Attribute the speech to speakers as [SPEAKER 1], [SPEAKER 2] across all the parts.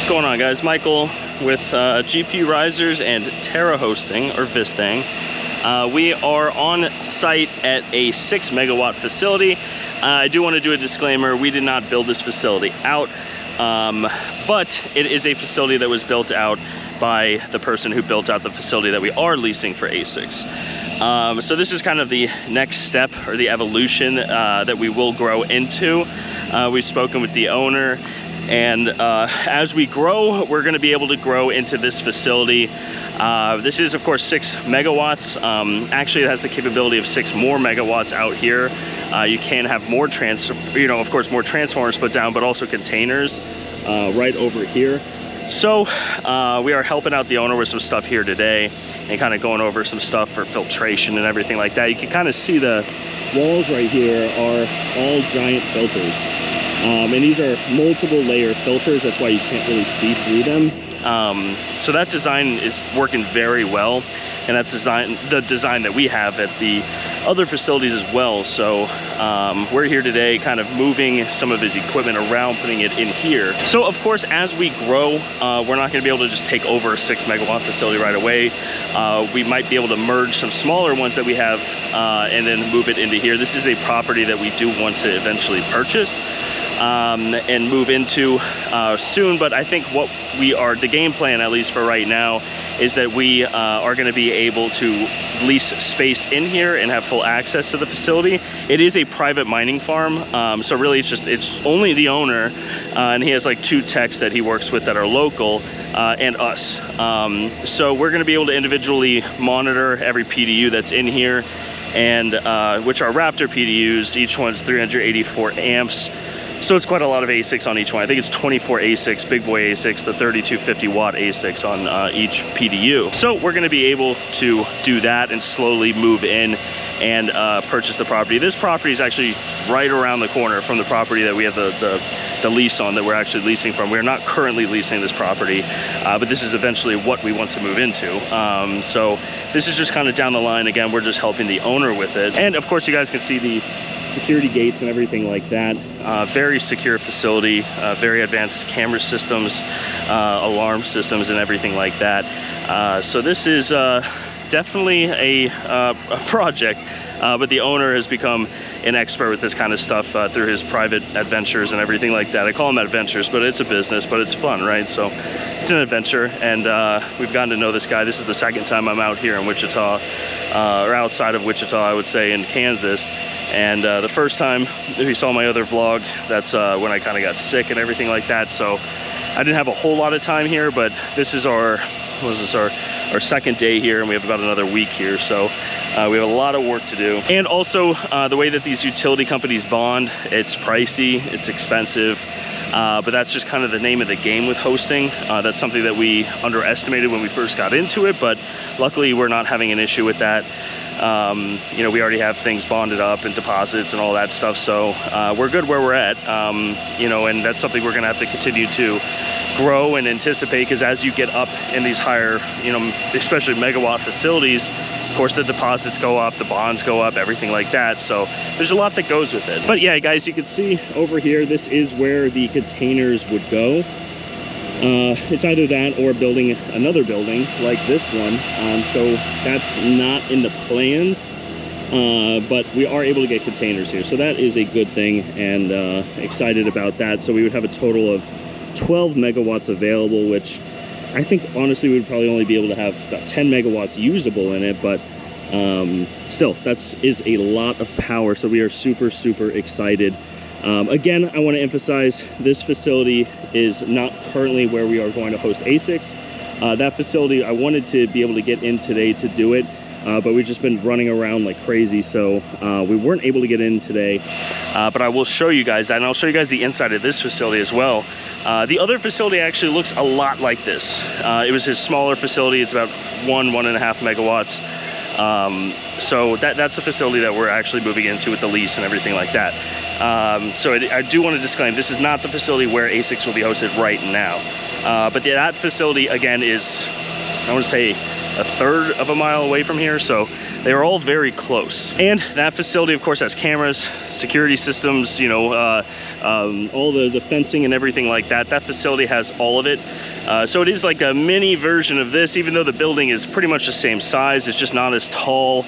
[SPEAKER 1] What's going on, guys? Michael with GPURisers and Terra Hosting, or Vistang. We are on site at a 6 megawatt facility. I do want to do a disclaimer: we did not build this facility out, but it is a facility that was built out by the person who built out the facility that we are leasing for ASICs. So this is kind of the next step, or the evolution that we will grow into. We've spoken with the owner, and as we grow, we're going to be able to grow into this facility. This is, of course, 6 megawatts. Actually, it has the capability of 6 more megawatts out here. You can have more of course, more transformers put down, but also containers right over here. So we are helping out the owner with some stuff here today, and kind of going over some stuff for filtration and everything like that. You can kind of see the walls right here are all giant filters. And these are multiple layer filters. That's why you can't really see through them. So that design is working very well. And that's the design that we have at the other facilities as well. So we're here today kind of moving some of his equipment around, putting it in here. So of course, as we grow, we're not gonna be able to just take over a 6 megawatt facility right away. We might be able to merge some smaller ones that we have and then move it into here. This is a property that we do want to eventually purchase and move into soon. But I think the game plan, at least for right now, is that we are going to be able to lease space in here and have full access to the facility. It is a private mining farm, so really it's only the owner, and he has like 2 techs that he works with that are local, and us. So we're going to be able to individually monitor every PDU that's in here, and which are Raptor PDUs. Each one's 384 amps. So it's quite a lot of ASICs on each one. I think it's 24 ASICs, big boy ASICs, the 3250 watt ASICs on each PDU. So we're gonna be able to do that and slowly move in and purchase the property. This property is actually right around the corner from the property that we have the lease on, that we're actually leasing from. We're not currently leasing this property, but this is eventually what we want to move into. So this is just kind of down the line. Again, we're just helping the owner with it. And of course, you guys can see the security gates and everything like that. Very secure facility, very advanced camera systems, alarm systems, and everything like that. So this is definitely a project, but the owner has become an expert with this kind of stuff through his private adventures and everything like that. I call them adventures, but it's a business, but it's fun, right? So it's an adventure, and we've gotten to know this guy. This is the second time I'm out here in Wichita, or outside of Wichita, I would say, in Kansas. And the first time, if you saw my other vlog, that's when I kind of got sick and everything like that. So I didn't have a whole lot of time here, but this is our second day here, and we have about another week here. So we have a lot of work to do. And also the way that these utility companies bond, it's pricey, it's expensive, but that's just kind of the name of the game with hosting. That's something that we underestimated when we first got into it, but luckily we're not having an issue with that. You know, we already have things bonded up and deposits and all that stuff, so we're good where we're at. You know, and that's something we're gonna have to continue to grow and anticipate, because as you get up in these higher, you know, especially megawatt facilities, of course the deposits go up, the bonds go up, everything like that. So there's a lot that goes with it. But yeah, guys, you can see over here, this is where the containers would go. It's either that or building another building like this one. So that's not in the plans, but we are able to get containers here. So that is a good thing, and excited about that. So we would have a total of 12 megawatts available, which I think honestly we would probably only be able to have about 10 megawatts usable in it, but still, that is a lot of power. So we are super, super excited. Again, I want to emphasize, this facility is not currently where we are going to host ASICs. That facility, I wanted to be able to get in today to do it, but we've just been running around like crazy, so we weren't able to get in today. But I will show you guys that, and I'll show you guys the inside of this facility as well. The other facility actually looks a lot like this. It was his smaller facility. It's about 1.5 megawatts. So that's the facility that we're actually moving into with the lease and everything like that. So I do want to disclaim, this is not the facility where ASICs will be hosted right now. But that facility, again, is, I want to say, 1/3 of a mile away from here. So They are all very close. And that facility, of course, has cameras, security systems, you know, all the fencing and everything like that. That facility has all of it. So it is like a mini version of this, even though the building is pretty much the same size. It's just not as tall.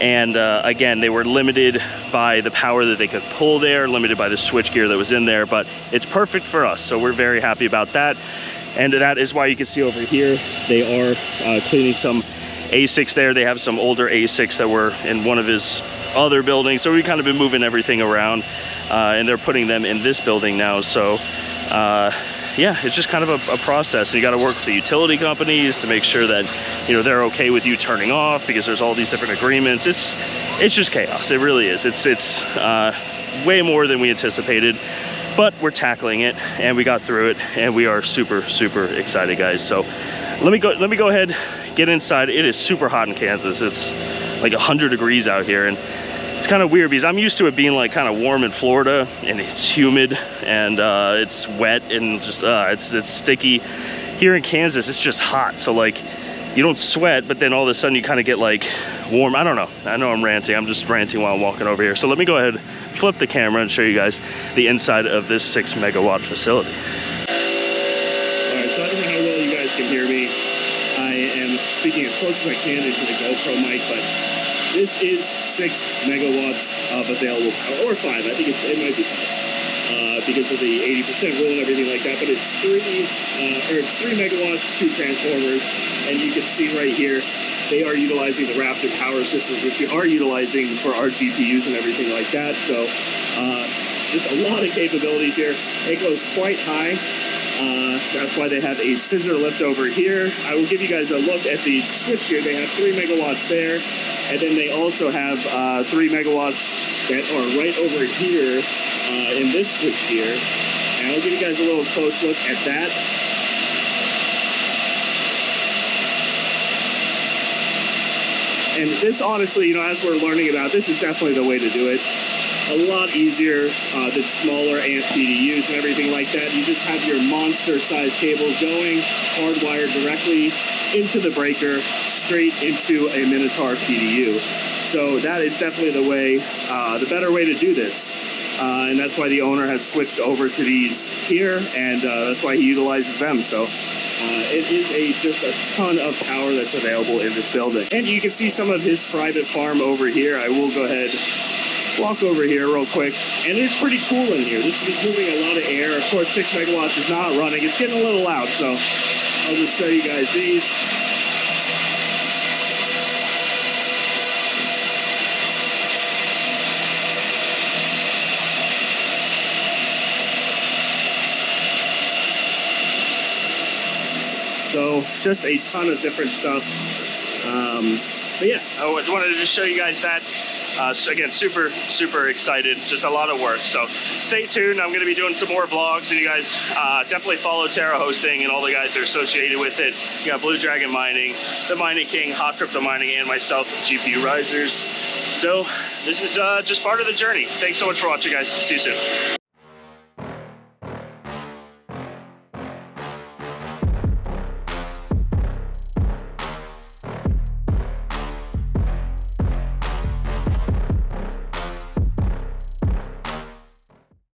[SPEAKER 1] And again, they were limited by the power that they could pull there, limited by the switchgear that was in there, but it's perfect for us. So we're very happy about that. And that is why you can see over here, they are cleaning some ASICs there. They have some older ASICs that were in one of his other buildings. So we've kind of been moving everything around and they're putting them in this building now. So yeah, it's just kind of a process. And you got to work with the utility companies to make sure that, you know, they're okay with you turning off, because there's all these different agreements. It's just chaos. It really is. It's way more than we anticipated, but we're tackling it and we got through it and we are super excited, guys. So let me go ahead, get inside. It is super hot in Kansas. It's like 100 degrees out here, and it's kind of weird because I'm used to it being like kind of warm in Florida, and it's humid and it's wet and just it's sticky. Here in Kansas, it's just hot. So like, you don't sweat, but then all of a sudden you kind of get like warm. I don't know. I know I'm ranting. I'm just ranting while I'm walking over here. So let me go ahead, flip the camera and show you guys the inside of this 6 megawatt facility. All right, so I don't know how well you guys can hear me. I am speaking as close as I can into the GoPro mic, but this is 6 megawatts of available power, or 5. I think it might be 5. Because of the 80% rule and everything like that, but it's 3 megawatts, 2 transformers, and you can see right here, they are utilizing the Raptor power systems, which we are utilizing for our GPUs and everything like that. So just a lot of capabilities here. It goes quite high. That's why they have a scissor lift over here. I will give you guys a look at the switchgear. They have 3 megawatts there, and then they also have 3 megawatts that are right over here in this switchgear. And I'll give you guys a little close look at that. And this, honestly, you know, as we're learning about, this is definitely the way to do it. A lot easier than smaller amp PDUs and everything like that. You just have your monster-sized cables going, hardwired directly into the breaker, straight into a Minotaur PDU. So that is definitely the way, the better way to do this. And that's why the owner has switched over to these here, and that's why he utilizes them. So it is just a ton of power that's available in this building. And you can see some of his private farm over here. I will go ahead, walk over here real quick, and it's pretty cool in here. This is moving a lot of air. Of course, 6 megawatts is not running. It's getting a little loud, so I'll just show you guys these. So just a ton of different stuff. But yeah, I wanted to just show you guys that. So again, super excited. Just a lot of work. So stay tuned. I'm going to be doing some more vlogs, and you guys definitely follow Terra Hosting and all the guys that are associated with it. You got Blue Dragon Mining, The Mining King, Hot Crypto Mining, and myself, GPURisers. So this is just part of the journey. Thanks so much for watching, guys. See you soon.